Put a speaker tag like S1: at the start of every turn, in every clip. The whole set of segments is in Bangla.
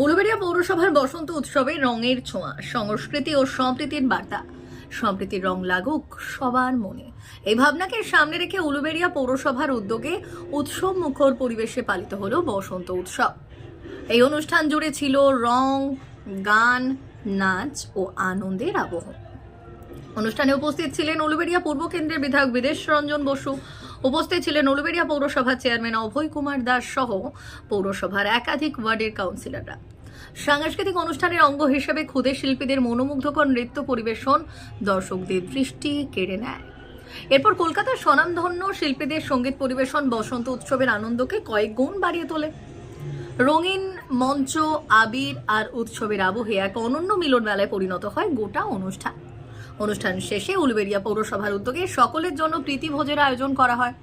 S1: উলুবেড়িয়া পৌরসভার বসন্ত উৎসবে রঙের ছোঁয়া, সংস্কৃতি ও সম্প্রীতির বার্তা। সম্প্রীতির রং লাগুক সবার মনে, এই ভাবনাকে সামনে রেখে উলুবেড়িয়া পৌরসভার উদ্যোগে উৎসব মুখর পরিবেশে পালিত হলো বসন্ত উৎসব। এই অনুষ্ঠান জুড়ে ছিল রং, গান, নাচ ও আনন্দের আবহ। অনুষ্ঠানে উপস্থিত ছিলেন উলুবেড়িয়া পূর্ব কেন্দ্রের বিধায়ক বিদেশ রঞ্জন বসু, উপস্থিত ছিলেন উলুবেড়িয়া পৌরসভার চেয়ারম্যান অভয় কুমার দাস সহ পৌরসভার একাধিক ওয়ার্ডের কাউন্সিলররা। সাংস্কৃতিক অনুষ্ঠানের অঙ্গ হিসেবে ক্ষুদে শিল্পীদের মনোমুগ্ধকর নৃত্য পরিবেশন দর্শকদের দৃষ্টি কেড়ে নেয়। এরপর কলকাতার স্বনামধন্য শিল্পীদের সঙ্গীত পরিবেশন বসন্ত উৎসবের আনন্দকে কয়েক গুণ বাড়িয়ে তোলে। রঙিন মঞ্চ, আবির আর উৎসবের আবহে এক অনন্য মিলন মেলায় পরিণত হয় গোটা অনুষ্ঠান। অনুষ্ঠান শেষে উলুবেড়িয়া পৌরসভার উদ্যোগে সকলের জন্য প্রীতিভোজের আয়োজন করা হয়।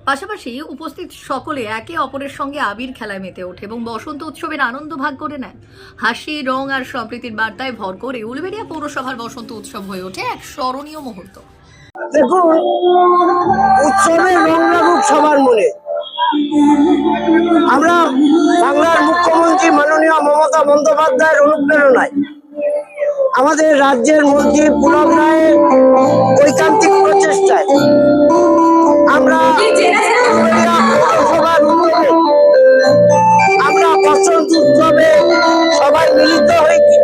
S1: পাশাপাশি উপস্থিত সকলে একে অপরের সঙ্গে আবির খেলায় মেতে ওঠে এবং বসন্ত উৎসবের আনন্দ ভাগ করে নেন। হাসি, রং আর সম্প্রীতির বার্তায় ভর করে উলুবেড়িয়া পৌরসভার বসন্ত উৎসব হয়ে ওঠে এক স্মরণীয় মুহূর্ত।
S2: দেখুন, উৎসবের রং লাগুক সবার মনে। আমরা বাংলার মুখ্যমন্ত্রী মাননীয় মমতা বন্দ্যোপাধ্যায়ের অনুপ্রেরণায় আমাদের রাজ্যের মন্ত্রী পুলক রায়ের ঐকান্তিক প্রচেষ্টায় আমরা পৌরসভার উদ্যোগে আমরা বসন্ত উৎসবে সবাই মিলিত হয়েছি।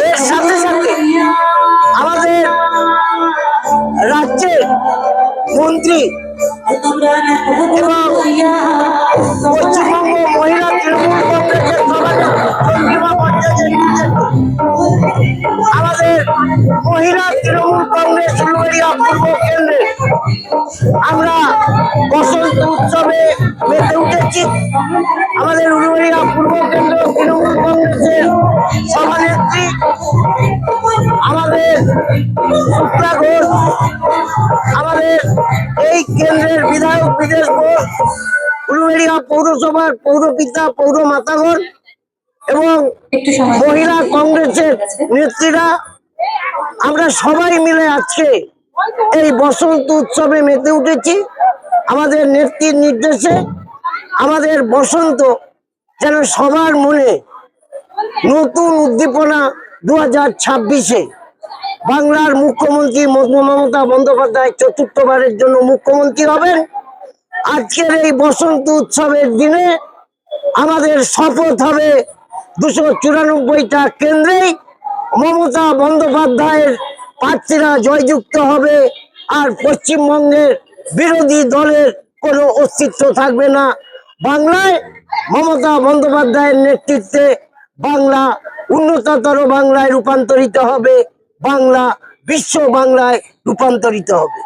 S2: এর সাথে সাথে আমাদের রাজ্যের মন্ত্রী এবং পশ্চিমবঙ্গ মহিলা তৃণমূল কংগ্রেসের আমাদের মহিলা তৃণমূল কংগ্রেস উলুবেড়িয়া পূর্ব কেন্দ্রে আমরা বসন্ত উৎসবে মেতে উঠেছি। আমাদের উলুবেড়িয়া পূর্ব কেন্দ্র তৃণমূল কংগ্রেসের সভানেত্রী আমাদের শুক্লা ঘোষ, আমাদের এই কেন্দ্রের বিধায়ক বিদেশ ঘোষ, উলুবেড়িয়া পৌরসভার পৌরপিতা পৌরমাতাগণ এবং মহিলা কংগ্রেসের নেত্রীরা, আমরা সবাই মিলে আজকে এই বসন্ত উৎসবে মেতে উঠেছি। আমাদের নেত্রীর নির্দেশে আমাদের বসন্ত যেন সবার মনে নতুন উদ্দীপনা 2026-এ বাংলার মুখ্যমন্ত্রী মমতা বন্দ্যোপাধ্যায় চতুর্থবারের জন্য মুখ্যমন্ত্রী হবেন। আজকের এই বসন্ত উৎসবের দিনে আমাদের শপথ হবে 294টা কেন্দ্রেই মমতা বন্দ্যোপাধ্যায়ের প্রার্থীরা জয়যুক্ত হবে, আর পশ্চিমবঙ্গের বিরোধী দলের কোনো অস্তিত্ব থাকবে না। বাংলায় মমতা বন্দ্যোপাধ্যায়ের নেতৃত্বে বাংলা উন্নততর বাংলায় রূপান্তরিত হবে, বাংলা বিশ্ব বাংলায় রূপান্তরিত হবে।